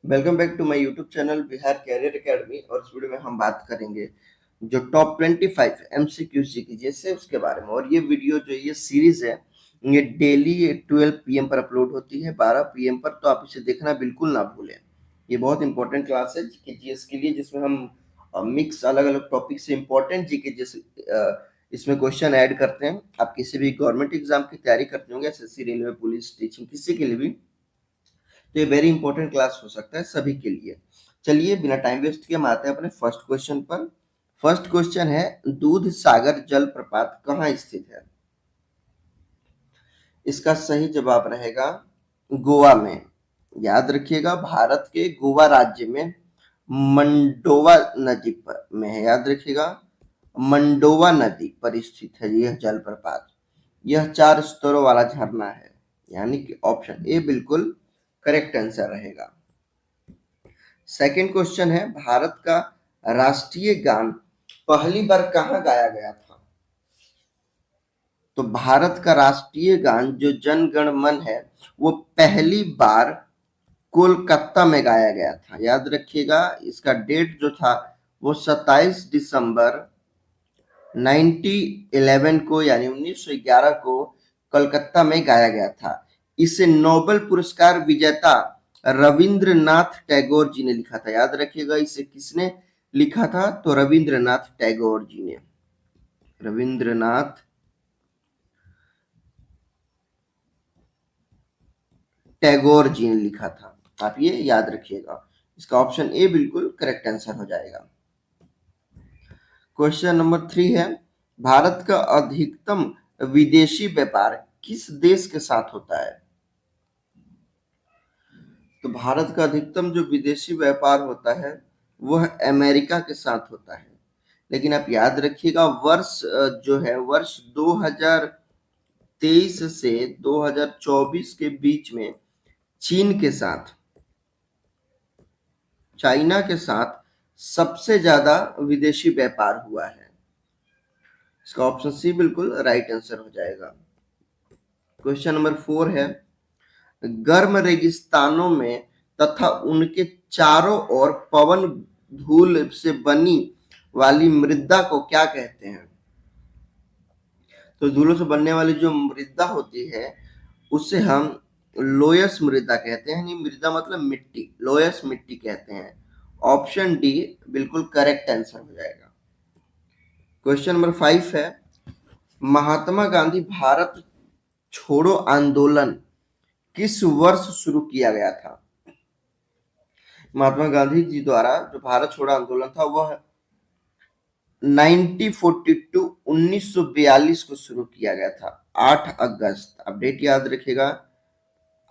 Welcome back to my YouTube channel Bihar career academy. और इस video में हम बात करेंगे जो टॉप 25 एमसीक्यू जीके से उसके बारे में। और ये वीडियो जो ये सीरीज है ये डेली 12 पीएम पर अपलोड होती है, 12 पीएम पर। तो आप इसे देखना बिल्कुल ना भूलें। ये बहुत इंपॉर्टेंट क्लास है जीके जीएस के लिए, जिसमें हम मिक्स अलग अलग टॉपिक से इंपॉर्टेंट जीके जैसे इसमें क्वेश्चन ऐड करते हैं। आप किसी भी गवर्नमेंट एग्जाम की तैयारी करते होंगे, एसएससी, रेलवे, पुलिस, टीचिंग, किसी के लिए भी, तो ये वेरी इंपॉर्टेंट क्लास हो सकता है सभी के लिए। चलिए बिना टाइम वेस्ट किए हम आते हैं अपने फर्स्ट क्वेश्चन पर। फर्स्ट क्वेश्चन है, दूध सागर जलप्रपात कहाँ स्थित है? इसका सही जवाब रहेगा गोवा में। याद रखिएगा, भारत के गोवा राज्य में मंडोवा नदी पर में है। याद रखिएगा, मंडोवा नदी पर स्थित है यह जलप्रपात। यह 4 स्तरों वाला झरना है, यानी कि ऑप्शन ए बिल्कुल करेक्ट आंसर रहेगा। सेकंड क्वेश्चन है, भारत का राष्ट्रीय गान पहली बार कहाँ गाया गया था? तो भारत का राष्ट्रीय गान जो जन गण मन है वो पहली बार कोलकाता में गाया गया था। याद रखिएगा, इसका डेट जो था वो 27 दिसंबर 1911 को, यानी 1911 को कलकत्ता में गाया गया था। इसे नोबेल पुरस्कार विजेता रविंद्रनाथ टैगोर जी ने लिखा था। याद रखिएगा, इसे किसने लिखा था? तो रविंद्रनाथ टैगोर जी ने, रविंद्रनाथ टैगोर जी ने लिखा था। आप ये याद रखिएगा। इसका ऑप्शन ए बिल्कुल करेक्ट आंसर हो जाएगा। क्वेश्चन नंबर 3 है, भारत का अधिकतम विदेशी व्यापार किस देश के साथ होता है? तो भारत का अधिकतम जो विदेशी व्यापार होता है वह अमेरिका के साथ होता है। लेकिन आप याद रखिएगा, वर्ष जो है वर्ष 2023 से 2024 के बीच में चीन के साथ, चाइना के साथ सबसे ज्यादा विदेशी व्यापार हुआ है। इसका ऑप्शन सी बिल्कुल राइट आंसर हो जाएगा। क्वेश्चन नंबर 4 है, गर्म रेगिस्तानों में तथा उनके चारों ओर पवन धूल से बनी वाली मृदा को क्या कहते हैं? तो धूलों से बनने वाली जो मृदा होती है उसे हम लोयस मृदा कहते हैं। मृदा मतलब मिट्टी, लोयस मिट्टी कहते हैं। ऑप्शन डी बिल्कुल करेक्ट आंसर हो जाएगा। क्वेश्चन नंबर 5 है, महात्मा गांधी भारत छोड़ो आंदोलन किस वर्ष शुरू किया गया था? महात्मा गांधी जी द्वारा जो भारत छोड़ो आंदोलन था वह 1942 को शुरू किया गया था। 8 अगस्त, आप डेट याद रखिएगा,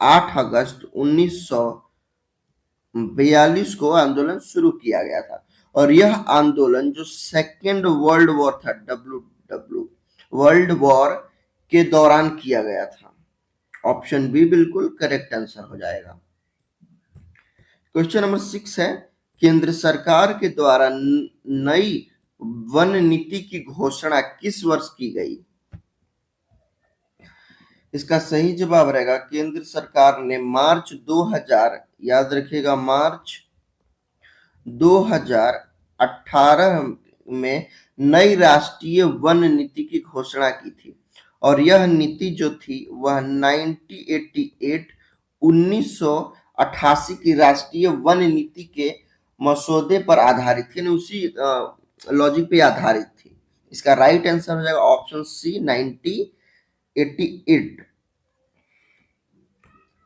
8 अगस्त 1942 को आंदोलन शुरू किया गया था। और यह आंदोलन जो सेकेंड वर्ल्ड वॉर था, डब्ल्यू वर्ल्ड वॉर के दौरान किया गया था। ऑप्शन बी बिल्कुल करेक्ट आंसर हो जाएगा। क्वेश्चन नंबर 6 है, केंद्र सरकार के द्वारा नई वन नीति की घोषणा किस वर्ष की गई? इसका सही जवाब रहेगा, केंद्र सरकार ने मार्च 2000, याद रखिएगा, मार्च 2018 में नई राष्ट्रीय वन नीति की घोषणा की थी। और यह नीति जो थी वह 1988 की राष्ट्रीय वन नीति के मसौदे पर आधारित थी, उसी लॉजिक पे आधारित थी। इसका राइट आंसर हो जाएगा ऑप्शन सी 1988।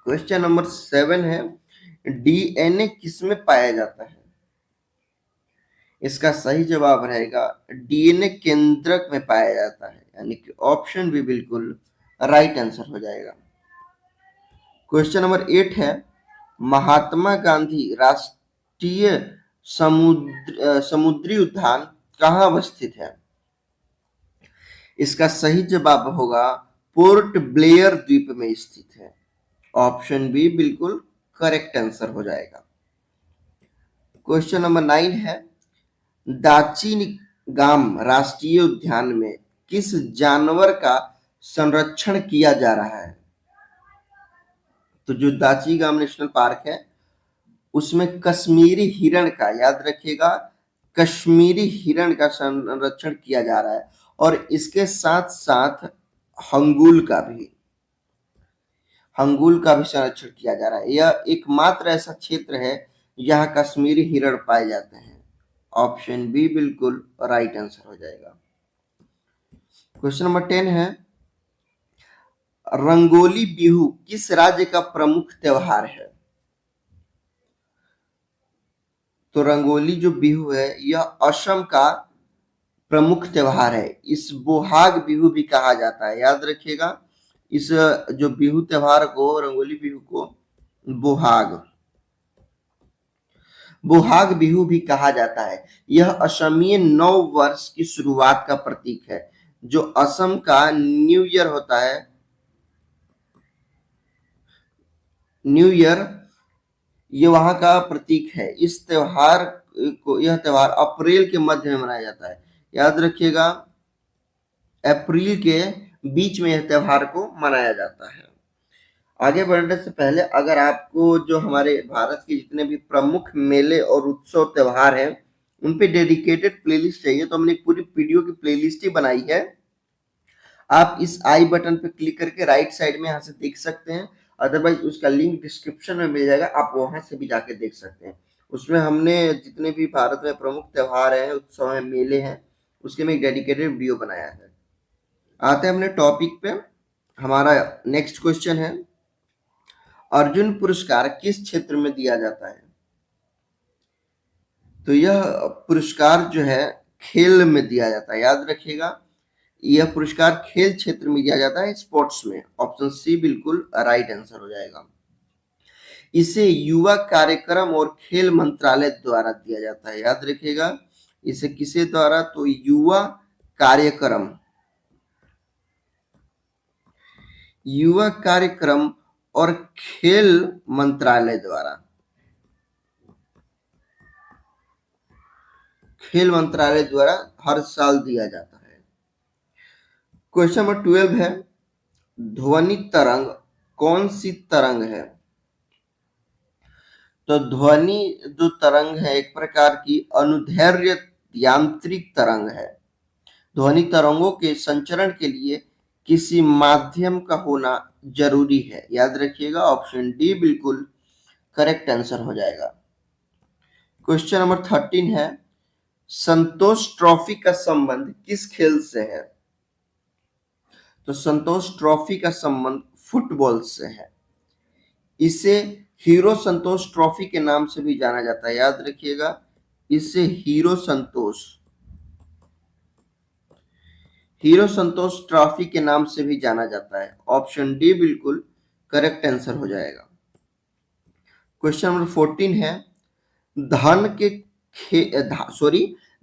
क्वेश्चन नंबर 7 है, डीएनए किसमें पाया जाता है? इसका सही जवाब रहेगा डीएनए केंद्रक में पाया जाता है, यानी कि ऑप्शन भी बिल्कुल राइट आंसर हो जाएगा। क्वेश्चन नंबर 8 है, महात्मा गांधी राष्ट्रीय समुद्री उद्यान कहाँ अवस्थित है? इसका सही जवाब होगा पोर्ट ब्लेयर द्वीप में स्थित है। ऑप्शन बी बिल्कुल करेक्ट आंसर हो जाएगा। क्वेश्चन नंबर 9 है, दाची गाम राष्ट्रीय उद्यान में किस जानवर का संरक्षण किया जा रहा है? तो जो दाची गाम नेशनल पार्क है उसमें कश्मीरी हिरण का, याद रखिएगा, कश्मीरी हिरण का संरक्षण किया जा रहा है और इसके साथ साथ हंगुल का भी संरक्षण किया जा रहा है। यह एकमात्र ऐसा क्षेत्र है जहां कश्मीरी हिरण पाए जाते हैं। ऑप्शन बी बिल्कुल राइट आंसर हो जाएगा। क्वेश्चन नंबर 10 है, रंगोली बिहू किस राज्य का प्रमुख त्योहार है? तो रंगोली जो बिहू है यह असम का प्रमुख त्योहार है। इस बोहाग बिहू भी कहा जाता है, याद रखिएगा, इस जो बिहू त्योहार को, रंगोली बिहू को बोहाग बोहाग बिहू भी कहा जाता है। यह असमिय नव वर्ष की शुरुआत का प्रतीक है। जो असम का न्यू ईयर होता है, न्यू ईयर, ये वहां का प्रतीक है। इस त्योहार को, यह त्योहार अप्रैल के मध्य में मनाया जाता है, याद रखिएगा, अप्रैल के बीच में यह त्योहार को मनाया जाता है। आगे बढ़ने से पहले अगर आपको जो हमारे भारत के जितने भी प्रमुख मेले और उत्सव त्योहार हैं उन पे डेडिकेटेड प्लेलिस्ट चाहिए तो हमने एक पूरी वीडियो की प्लेलिस्ट ही बनाई है। आप इस आई बटन पे क्लिक करके राइट साइड में यहाँ से देख सकते हैं, अदरवाइज उसका लिंक डिस्क्रिप्शन में मिल जाएगा, आप वहां से भी जाके देख सकते हैं। उसमें हमने जितने भी भारत में प्रमुख त्योहार हैं, उत्सव हैं, मेले हैं, उसके में एक डेडिकेटेड वीडियो बनाया है। आते हैं अपने टॉपिक पे। हमारा नेक्स्ट क्वेश्चन है, अर्जुन पुरस्कार किस क्षेत्र में दिया जाता है? तो यह पुरस्कार जो है खेल में दिया जाता है, याद रखिएगा, यह पुरस्कार खेल क्षेत्र में दिया जाता है, स्पोर्ट्स में। ऑप्शन सी बिल्कुल राइट आंसर हो जाएगा। इसे युवा कार्यक्रम और खेल मंत्रालय द्वारा दिया जाता है, याद रखिएगा, इसे किसे द्वारा? तो युवा कार्यक्रम और खेल मंत्रालय द्वारा, हर साल दिया जाता है। क्वेश्चन नंबर 12 है, ध्वनि तरंग कौन सी तरंग है? तो ध्वनि जो तरंग है एक प्रकार की अनुदैर्ध्य यांत्रिक तरंग है। ध्वनि तरंगों के संचरण के लिए किसी माध्यम का होना जरूरी है, याद रखिएगा, ऑप्शन डी बिल्कुल करेक्ट आंसर हो जाएगा। क्वेश्चन नंबर 13 है, संतोष ट्रॉफी का संबंध किस खेल से है? तो संतोष ट्रॉफी का संबंध फुटबॉल से है। इसे हीरो संतोष ट्रॉफी के नाम से भी जाना जाता है, याद रखिएगा, इसे हीरो संतोष ट्रॉफी के नाम से भी जाना जाता है। ऑप्शन डी बिल्कुल करेक्ट आंसर हो जाएगा। क्वेश्चन नंबर 14 है,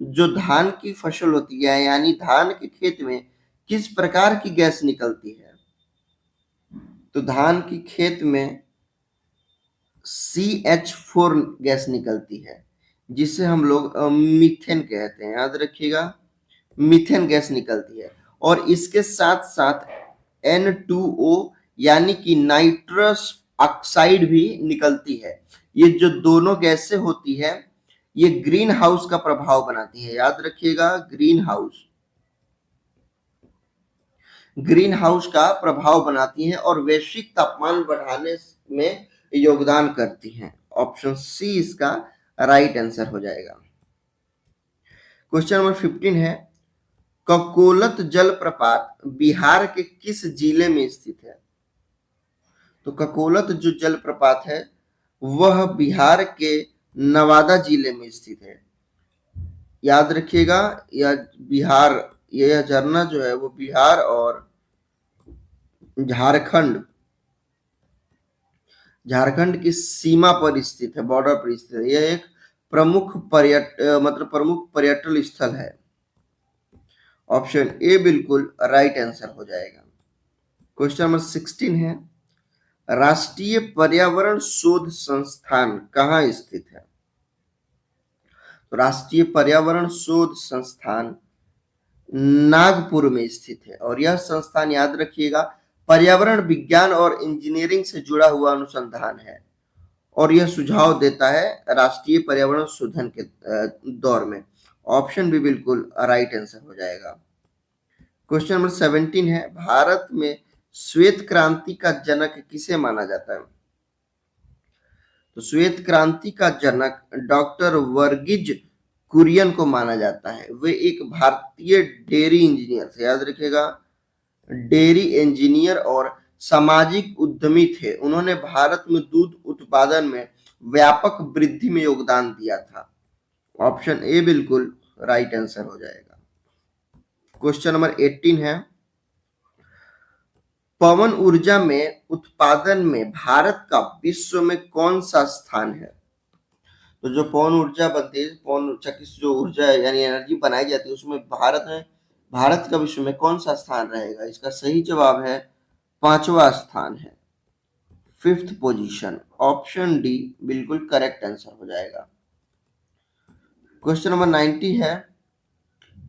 जो धान की फसल होती है, यानी धान के खेत में किस प्रकार की गैस निकलती है? तो धान की खेत में CH4 गैस निकलती है, जिसे हम लोग मीथेन कहते हैं, याद रखिएगा, मीथेन गैस निकलती है। और इसके साथ साथ N2O यानी कि नाइट्रस ऑक्साइड भी निकलती है। ये जो दोनों गैसें होती है ये ग्रीन हाउस का प्रभाव बनाती है, याद रखिएगा, ग्रीन हाउस का प्रभाव बनाती हैं और वैश्विक तापमान बढ़ाने में योगदान करती हैं। ऑप्शन सी इसका राइट आंसर हो जाएगा। क्वेश्चन नंबर 15 है, ककोलत जलप्रपात बिहार के किस जिले में स्थित है? तो ककोलत जो जलप्रपात है वह बिहार के नवादा जिले में स्थित है, याद रखिएगा, यह झरना जो है वो बिहार और झारखंड की सीमा पर स्थित है, बॉर्डर पर स्थित है। यह एक प्रमुख पर्यटन स्थल है। ऑप्शन ए बिल्कुल राइट आंसर हो जाएगा। क्वेश्चन नंबर 16 है, राष्ट्रीय पर्यावरण शोध संस्थान कहाँ स्थित है? तो राष्ट्रीय पर्यावरण शोध संस्थान नागपुर में स्थित है और यह संस्थान, याद रखिएगा, पर्यावरण विज्ञान और इंजीनियरिंग से जुड़ा हुआ अनुसंधान है। और यह सुझाव देता है राष्ट्रीय पर्यावरण शोधन के दौर में। ऑप्शन बी बिल्कुल राइट आंसर हो जाएगा। क्वेश्चन नंबर 17 है, भारत में श्वेत क्रांति का जनक किसे माना जाता है? तो श्वेत क्रांति का जनक डॉक्टर वर्गीज कुरियन को माना जाता है। वे एक भारतीय डेयरी इंजीनियर थे, याद रखिएगा, डेयरी इंजीनियर और सामाजिक उद्यमी थे। उन्होंने भारत में दूध उत्पादन में व्यापक वृद्धि में योगदान दिया था। ऑप्शन ए बिल्कुल राइट आंसर हो जाएगा। क्वेश्चन नंबर 18 है, पवन ऊर्जा में उत्पादन में भारत का विश्व में कौन सा स्थान है? तो जो पवन ऊर्जा बनती है, पवन ऊर्जा की जो ऊर्जा है यानी एनर्जी बनाई जाती है, उसमें भारत का विश्व में कौन सा स्थान रहेगा? इसका सही जवाब है 5वां स्थान है, 5th पोजीशन। ऑप्शन डी बिल्कुल करेक्ट आंसर हो जाएगा। क्वेश्चन नंबर 90 है,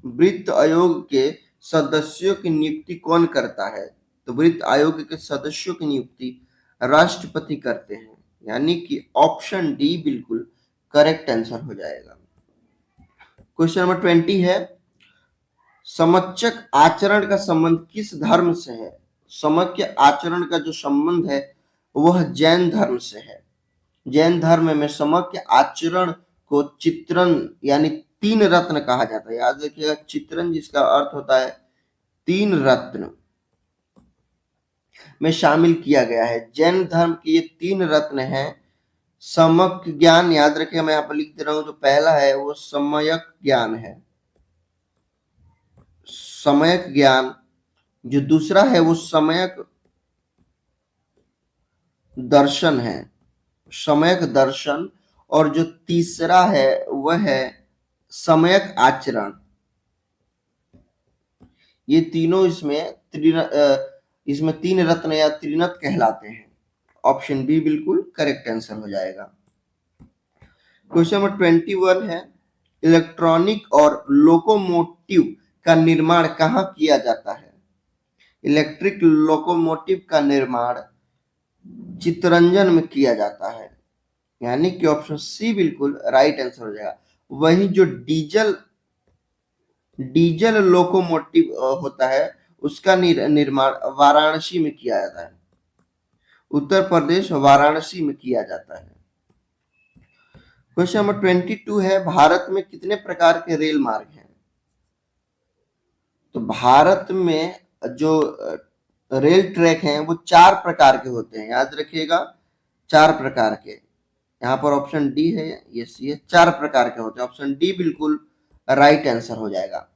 वित्त आयोग के सदस्यों की नियुक्ति कौन करता है? तो वित्त आयोग के सदस्यों की नियुक्ति राष्ट्रपति करते हैं, यानी कि ऑप्शन डी बिल्कुल करेक्ट आंसर हो जाएगा। क्वेश्चन नंबर 20 है, समच्चक आचरण का संबंध किस धर्म से है? समक्य आचरण का जो संबंध है वह जैन धर्म से है। जैन धर्म में समक्य आचरण को चित्रण यानी 3 रत्न कहा जाता है। याद रखिएगा, चित्रण जिसका अर्थ होता है 3 रत्न में शामिल किया गया है। जैन धर्म के ये 3 रत्न हैं। सम्यक ज्ञान, याद रखिए, मैं यहाँ पर लिख दे रहा हूं, जो पहला है वो सम्यक ज्ञान है, सम्यक ज्ञान। जो दूसरा है वो सम्यक दर्शन है, सम्यक दर्शन। और जो तीसरा है वह है सम्यक आचरण। ये तीनों इसमें 3 रत्न या त्रिनत कहलाते हैं। ऑप्शन बी बिल्कुल करेक्ट आंसर हो जाएगा। क्वेश्चन नंबर 21 है, इलेक्ट्रॉनिक और लोकोमोटिव का निर्माण कहाँ किया जाता है? इलेक्ट्रिक लोकोमोटिव का निर्माण चित्तरंजन में किया जाता है, यानी कि ऑप्शन सी बिल्कुल राइट आंसर हो जाएगा। वही जो डीजल लोकोमोटिव होता है उसका निर्माण वाराणसी में किया जाता है, उत्तर प्रदेश वाराणसी में किया जाता है। क्वेश्चन नंबर 22 है, भारत में कितने प्रकार के रेल मार्ग हैं? तो भारत में जो रेल ट्रैक हैं वो 4 प्रकार के होते हैं, याद रखिएगा, 4 प्रकार के। यहाँ पर ऑप्शन डी है, ये सी है, 4 प्रकार के होते हैं। ऑप्शन डी बिल्कुल राइट आंसर हो जाएगा।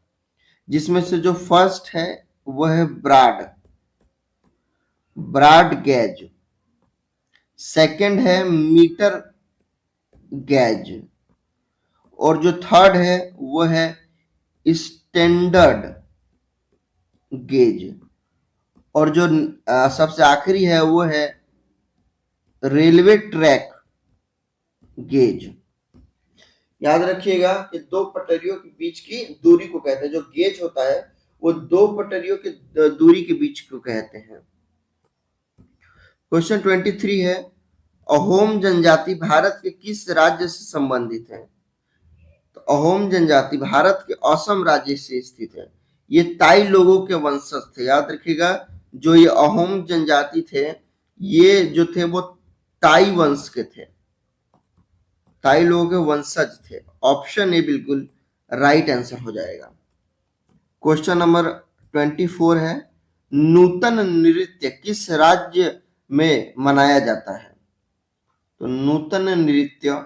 जिसमें से जो फर्स्ट है वह है ब्रॉड गेज, सेकंड है मीटर गेज, और जो थर्ड है वो है स्टैंडर्ड गेज, और जो सबसे आखिरी है वो है रेलवे ट्रैक गेज। याद रखिएगा कि 2 पटरियों के बीच की दूरी को कहते हैं, जो गेज होता है वो 2 पटरियों की दूरी के बीच को कहते हैं। क्वेश्चन 23 है, अहोम जनजाति भारत के किस राज्य से संबंधित है? तो अहोम जनजाति भारत के असम राज्य से स्थित है। ये ताई लोगों के वंशज थे, याद रखिएगा, जो ये अहोम जनजाति थे, ये जो थे वो ताई वंश के थे, ताई लोगों के वंशज थे। ऑप्शन ए बिल्कुल राइट आंसर हो जाएगा। क्वेश्चन नंबर 24 है, नूतन नृत्य किस राज्य में मनाया जाता है? तो नूतन नृत्य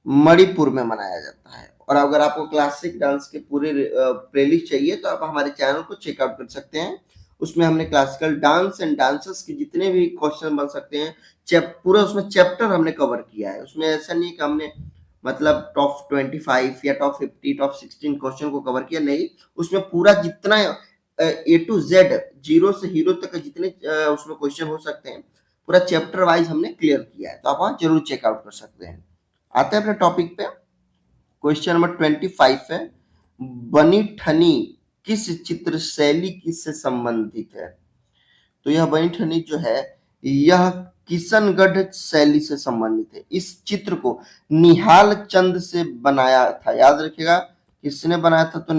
मणिपुर में मनाया जाता है। और अगर आपको क्लासिक डांस के पूरे प्लेलिस्ट चाहिए तो आप हमारे चैनल को चेकआउट कर सकते हैं। उसमें हमने क्लासिकल डांस एंड डांसर्स के जितने भी क्वेश्चन बन सकते हैं पूरा उसमें चैप्टर हमने कवर किया है। उसमें ऐसा नहीं कि हमने मतलब टॉप 25 या टॉप 50 टॉप 16 क्वेश्चन को कवर किया, नहीं, उसमें पूरा जितना ए टू जेड, जीरो से हीरो तक जितने उसमें क्वेश्चन हो सकते हैं पूरा चैप्टर वाइज हमने क्लियर किया है, तो आप वहां जरूर चेकआउट कर सकते हैं। आते हैं अपने टॉपिक पे। क्वेश्चन नंबर 25 है, बनी ठनी किस चित्र शैली किससे संबंधित है? तो यह बनी ठनी जो है यह किशनगढ़ शैली से संबंधित है। इस चित्र को निहाल चंद से बनाया था, याद रखिएगा किसने बनाया था, तो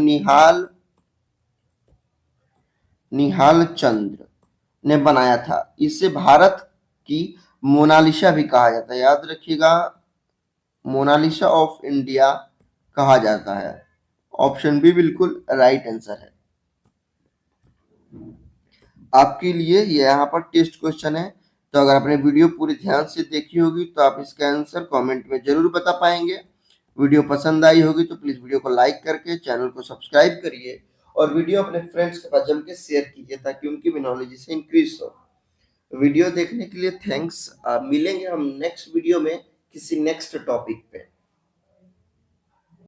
निहाल चंद्र ने बनाया था। इसे भारत की मोनालिसा भी कहा जाता है, याद रखिएगा मोनालिसा ऑफ इंडिया कहा जाता है। ऑप्शन बी बिल्कुल राइट आंसर है। आपके लिए ये यहाँ पर टेस्ट क्वेश्चन है, तो अगर आपने वीडियो पूरी ध्यान से देखी होगी तो आप इसका आंसर कमेंट में जरूर बता पाएंगे। वीडियो पसंद आई होगी तो प्लीज वीडियो को लाइक करके चैनल को सब्सक्राइब करिए और वीडियो अपने फ्रेंड्स के पास जम के शेयर कीजिए ताकि उनकी भी नॉलेज से इंक्रीज हो। वीडियो देखने के लिए थैंक्स। मिलेंगे हम नेक्स्ट वीडियो में किसी नेक्स्ट टॉपिक पे।